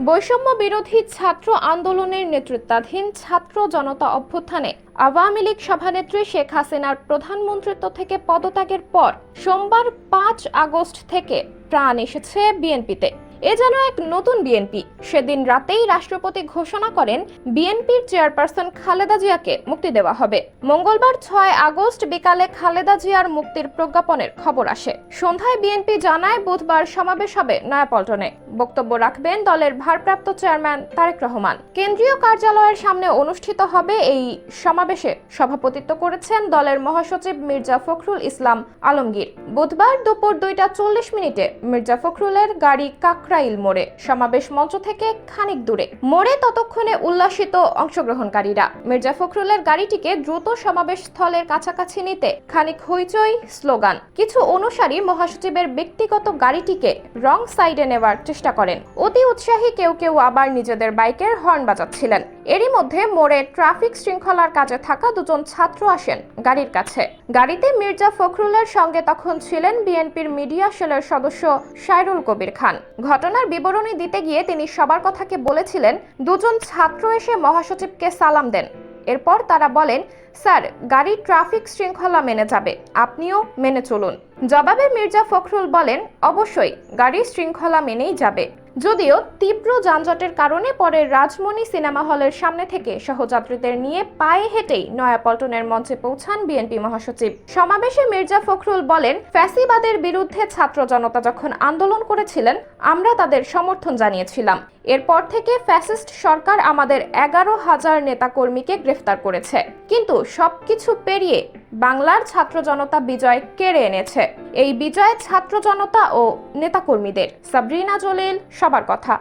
বৈষম্য বিরোধী ছাত্র আন্দোলনের নেতৃত্বাধীন ছাত্র জনতা অভ্যুত্থানে আওয়ামী লীগ সভানেত্রী শেখ হাসিনার প্রধানমন্ত্রিত্ব থেকে পদত্যাগের পর সোমবার ৫ আগস্ট থেকে প্রাণ এসেছে বিএনপিতে। এ যেন এক নতুন বিএনপি। সেদিন রাতেই রাষ্ট্রপতি ঘোষণা করেন বিএনপির চেয়ারপারসন খালেদা জিয়াকে মুক্তি দেওয়া হবে। মঙ্গলবার ৬ আগস্ট বিকালে খালেদা জিয়ার মুক্তির প্রজ্ঞাপনের খবর আসে। সন্ধ্যায় বিএনপি জানায় বুধবার সমাবেশ হবে নয়াপল্টনে। বক্তব্য রাখবেন দলের ভারপ্রাপ্ত চেয়ারম্যান তারেক রহমান। কেন্দ্রীয় কার্যালয়ের সামনে অনুষ্ঠিত হবে এই সমাবেশে সভাপতিত্ব করেছেন দলের মহাসচিব মির্জা ফখরুল ইসলাম আলমগীর। বুধবার দুপুর ২টা ৪০ মিনিটে মির্জা ফখরুলের গাড়ি কাকরাইল মোড়ে, সমাবেশ মঞ্চ থেকে খানিক দূরে। মোড়ে ততক্ষণে উল্লাসিত অংশগ্রহণকারীরা। মির্জা ফখরুলের গাড়িটিকে দ্রুত সমাবেশ স্থলের কাছাকাছি নিতে খানিক হইচই, স্লোগান। কিছু অনুসারী মহাসচিবের ব্যক্তিগত গাড়িটিকে রং সাইডে নেওয়ার চেষ্টা করেন। অতি উৎসাহী কেউ কেউ আবার নিজেদের বাইকের হর্ন বাজাচ্ছিলেন। এরই মধ্যে মোড়ে ট্রাফিক শৃঙ্খলার কাজে থাকা দুজন ছাত্র আসেন গাড়ির কাছে। গাড়িতে মির্জা ফখরুলের সঙ্গে তখন ছিলেন বিএনপির মিডিয়া সেলের সদস্য সাইরুল কবির খান। ঘটনার বিবরণী দিতে গিয়ে তিনি সবার কথাকে বলেছিলেন, দুজন ছাত্র এসে মহাসচিবকে সালাম দেন। এরপর তারা বলেন, স্যার, গাড়ি ট্রাফিক শৃঙ্খলা মেনে যাবে, আপনিও মেনে চলুন। জবাবে মির্জা ফখরুল বলেন, অবশ্যই গাড়ি শৃঙ্খলা মেনেই যাবে। যদিও তীব্র যানজটের কারণে পরে রাজমণি সিনেমা হলের সামনে থেকে সহযাত্রীদের নিয়ে পায়ে হেঁটেই নয়াপল্টনের মঞ্চে পৌঁছান বিএনপি মহাসচিব। সমাবেশে মির্জা ফখরুল বলেন, ফ্যাসিবাদের বিরুদ্ধে ছাত্র জনতা যখন আন্দোলন করেছিলেন, আমরা তাদের সমর্থন জানিয়েছিলাম। এরপর থেকে ফ্যাসিস্ট সরকার আমাদের ১১,০০০ নেতাকর্মীকে গ্রেফতার করেছে, কিন্তু সবকিছু পেরিয়ে বাংলার ছাত্র জনতা বিজয় কেড়ে এনেছে। এই বিজয় ছাত্র জনতা ও নেতাকর্মীদের। সাবরিনা জলিল, সবার কথা।